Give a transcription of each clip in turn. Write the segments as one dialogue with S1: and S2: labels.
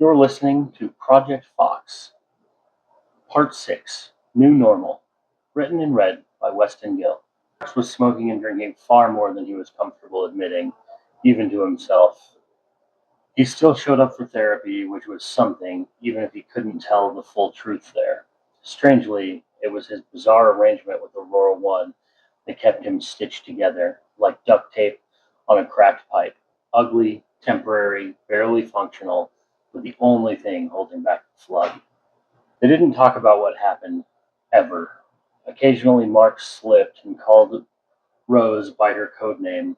S1: You're listening to Project Fox, Part 6, New Normal, written and read by Weston Gill. Fox was smoking and drinking far more than he was comfortable admitting, even to himself. He still showed up for therapy, which was something, even if he couldn't tell the full truth there. Strangely, it was his bizarre arrangement with Aurora One that kept him stitched together, like duct tape on a cracked pipe. Ugly, temporary, barely functional, but the only thing holding back the flood. They didn't talk about what happened, ever. Occasionally Mark slipped and called Rose by her code name,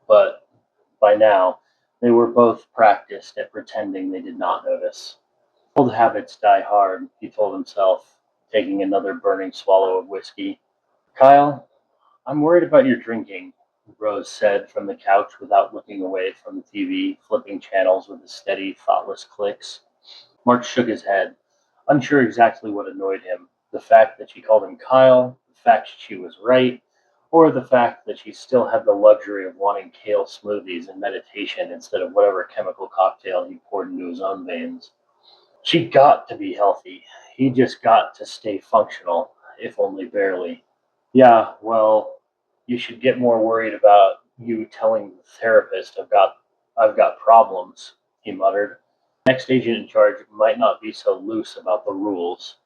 S1: but by now they were both practiced at pretending they did not notice. Old habits die hard, he told himself, taking another burning swallow of whiskey. Kyle, I'm worried about your drinking, Rose said from the couch without looking away from the TV, flipping channels with the steady, thoughtless clicks. Mark shook his head, unsure exactly what annoyed him. The fact that she called him Kyle, the fact she was right, or the fact that she still had the luxury of wanting kale smoothies and meditation instead of whatever chemical cocktail he poured into his own veins. She got to be healthy. He just got to stay functional, if only barely. Yeah, well, you should get more worried about you telling the therapist I've got problems, he muttered. Next agent in charge might not be so loose about the rules.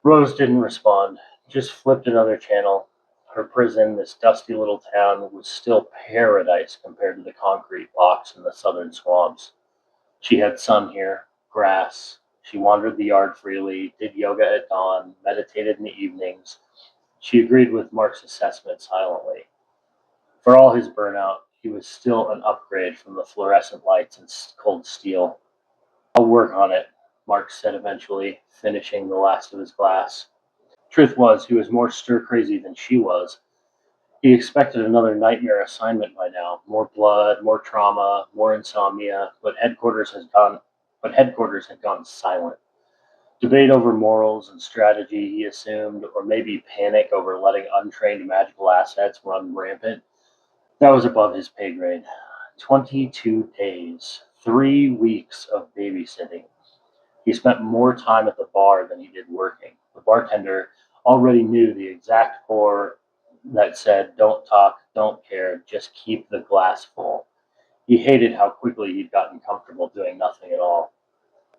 S1: Rose didn't respond, just flipped another channel. Her prison, this dusty little town, was still paradise compared to the concrete box in the southern swamps. She had sun here, grass. She wandered the yard freely, did yoga at dawn, meditated in the evenings. She agreed with Mark's assessment silently. For all his burnout, he was still an upgrade from the fluorescent lights and cold steel. I'll work on it, Mark said eventually, finishing the last of his glass. Truth was, he was more stir-crazy than she was. He expected another nightmare assignment by now. More blood, more trauma, more insomnia, but headquarters had gone silent. Debate over morals and strategy, he assumed, or maybe panic over letting untrained magical assets run rampant. That was above his pay grade. 22 days, 3 weeks of babysitting. He spent more time at the bar than he did working. The bartender already knew the exact pour that said, don't talk, don't care, just keep the glass full. He hated how quickly he'd gotten comfortable doing nothing at all.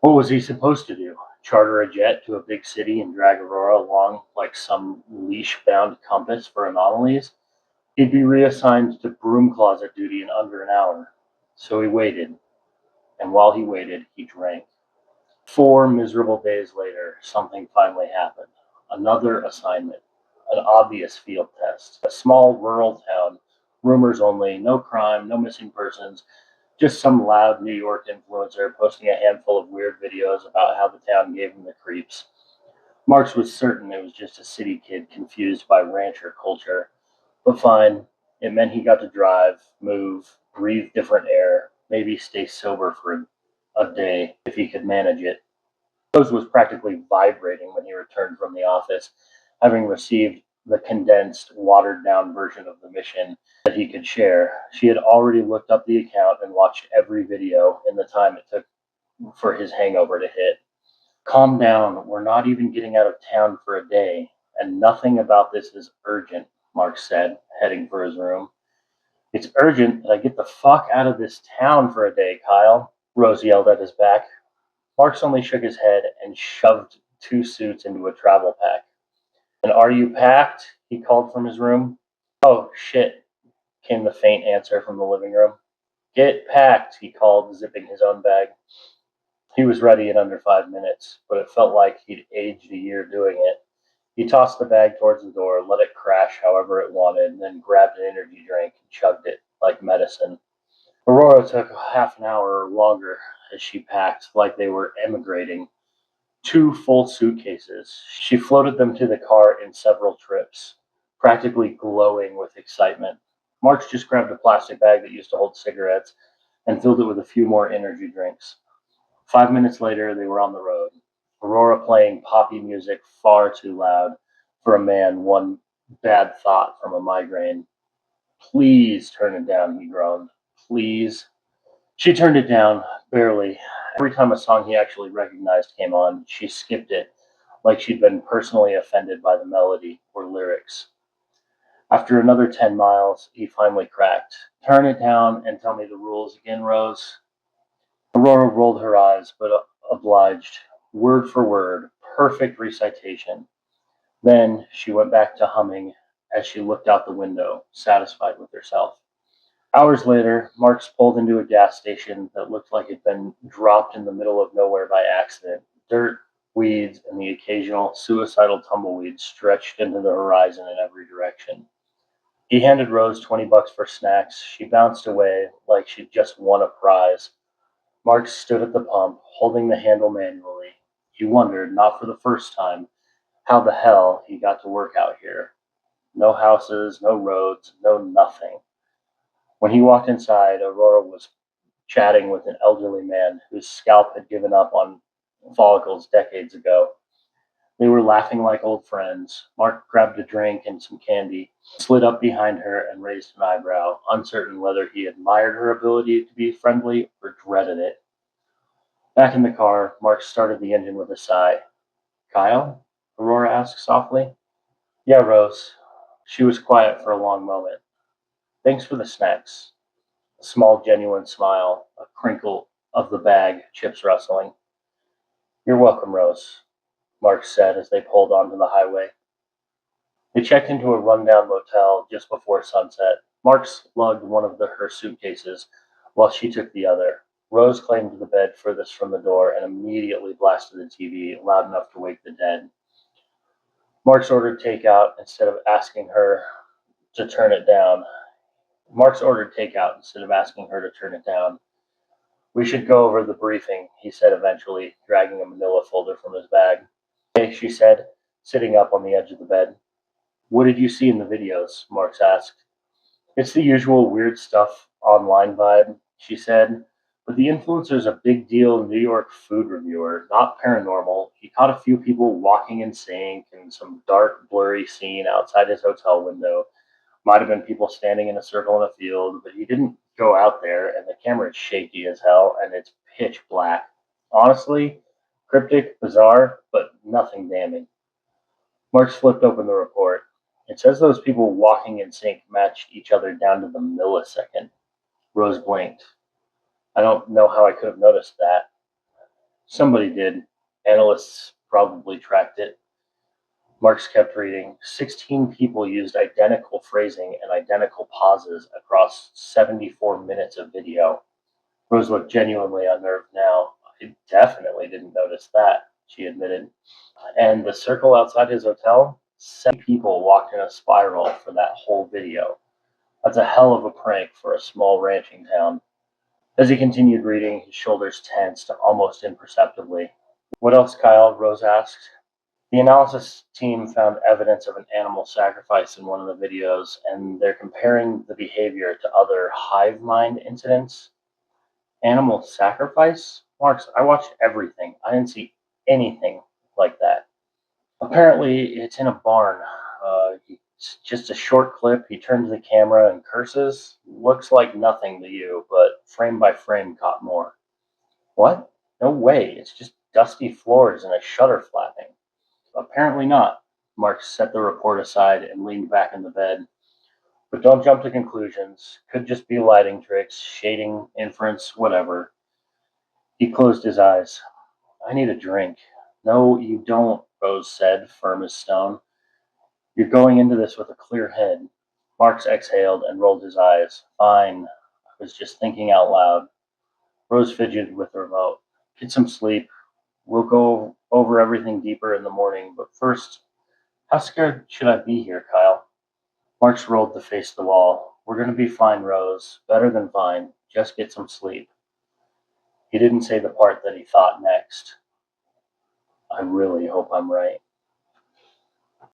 S1: What was he supposed to do? Charter a jet to a big city and drag Aurora along like some leash-bound compass for anomalies? He'd be reassigned to broom closet duty in under an hour. So he waited, and while he waited, he drank. 4 miserable days later, something finally happened. Another assignment. An obvious field test. A small rural town. Rumors only. No crime, no missing persons. Just some loud New York influencer posting a handful of weird videos about how the town gave him the creeps. Marx was certain it was just a city kid confused by rancher culture. But fine. It meant he got to drive, move, breathe different air, maybe stay sober for a day if he could manage it. Rose was practically vibrating when he returned from the office, having received the condensed, watered-down version of the mission that he could share. She had already looked up the account and watched every video in the time it took for his hangover to hit. Calm down, we're not even getting out of town for a day, and nothing about this is urgent, Mark said, heading for his room. It's urgent that I get the fuck out of this town for a day, Kyle, Rose yelled at his back. Marks only shook his head and shoved 2 suits into a travel pack. And are you packed? He called from his room. Oh, shit, came the faint answer from the living room. Get packed, he called, zipping his own bag. He was ready in under 5 minutes, but it felt like he'd aged a year doing it. He tossed the bag towards the door, let it crash however it wanted, and then grabbed an energy drink and chugged it like medicine. Aurora took half an hour or longer as she packed, like they were emigrating. 2 full suitcases. She floated them to the car in several trips, practically glowing with excitement. March just grabbed a plastic bag that used to hold cigarettes and filled it with a few more energy drinks. 5 minutes later, they were on the road. Aurora playing poppy music far too loud for a man one bad thought from a migraine. Please turn it down, he groaned. Please. She turned it down, barely, Every time a song he actually recognized came on, she skipped it, like she'd been personally offended by the melody or lyrics. After another 10 miles, he finally cracked. Turn it down and tell me the rules again, Rose. Aurora rolled her eyes, but obliged, word for word, perfect recitation. Then she went back to humming as she looked out the window, satisfied with herself. Hours later, Marks pulled into a gas station that looked like it'd been dropped in the middle of nowhere by accident. Dirt, weeds, and the occasional suicidal tumbleweed stretched into the horizon in every direction. He handed Rose $20 for snacks. She bounced away like she'd just won a prize. Marks stood at the pump, holding the handle manually. He wondered, not for the first time, how the hell he got to work out here. No houses, no roads, no nothing. When he walked inside, Aurora was chatting with an elderly man whose scalp had given up on follicles decades ago. They were laughing like old friends. Mark grabbed a drink and some candy, slid up behind her, and raised an eyebrow, uncertain whether he admired her ability to be friendly or dreaded it. Back in the car, Mark started the engine with a sigh. Kyle? Aurora asked softly. Yeah, Rose. She was quiet for a long moment. Thanks for the snacks. A small, genuine smile, a crinkle of the bag, chips rustling. You're welcome, Rose, Mark said as they pulled onto the highway. They checked into a rundown motel just before sunset. Mark lugged one of her suitcases while she took the other. Rose claimed the bed furthest from the door and immediately blasted the TV loud enough to wake the dead. Marks ordered takeout instead of asking her to turn it down. We should go over the briefing, he said eventually, dragging a manila folder from his bag. Okay, she said, sitting up on the edge of the bed. What did you see in the videos? Marks asked. It's the usual weird stuff online vibe, she said. But the influencer's a big deal New York food reviewer, not paranormal. He caught a few people walking in sync and some dark, blurry scene outside his hotel window. Might have been people standing in a circle in a field, but he didn't go out there, and the camera is shaky as hell, and it's pitch black. Honestly, cryptic, bizarre, but nothing damning. Mark flipped open the report. It says those people walking in sync matched each other down to the millisecond. Rose blinked. I don't know how I could have noticed that. Somebody did. Analysts probably tracked it. Marks kept reading. 16 people used identical phrasing and identical pauses across 74 minutes of video. Rose looked genuinely unnerved now. I definitely didn't notice that, she admitted. And the circle outside his hotel? 7 people walked in a spiral for that whole video. That's a hell of a prank for a small ranching town. As he continued reading, his shoulders tensed almost imperceptibly. What else, Kyle? Rose asked. The analysis team found evidence of an animal sacrifice in one of the videos, and they're comparing the behavior to other hive mind incidents. Animal sacrifice? Marks, I watched everything. I didn't see anything like that. Apparently, it's in a barn. It's just a short clip. He turns the camera and curses. Looks like nothing to you, but frame by frame caught more. What? No way. It's just dusty floors and a shutter flapping. Apparently not. Mark set the report aside and leaned back in the bed. But don't jump to conclusions. Could just be lighting tricks, shading, inference, whatever. He closed his eyes. I need a drink. No, you don't, Rose said, firm as stone. You're going into this with a clear head. Marks exhaled and rolled his eyes. Fine. I was just thinking out loud. Rose fidgeted with the remote. Get some sleep. We'll go over everything deeper in the morning, but first, how scared should I be here, Kyle? Marks rolled to face the wall. We're going to be fine, Rose. Better than fine. Just get some sleep. He didn't say the part that he thought next. I really hope I'm right.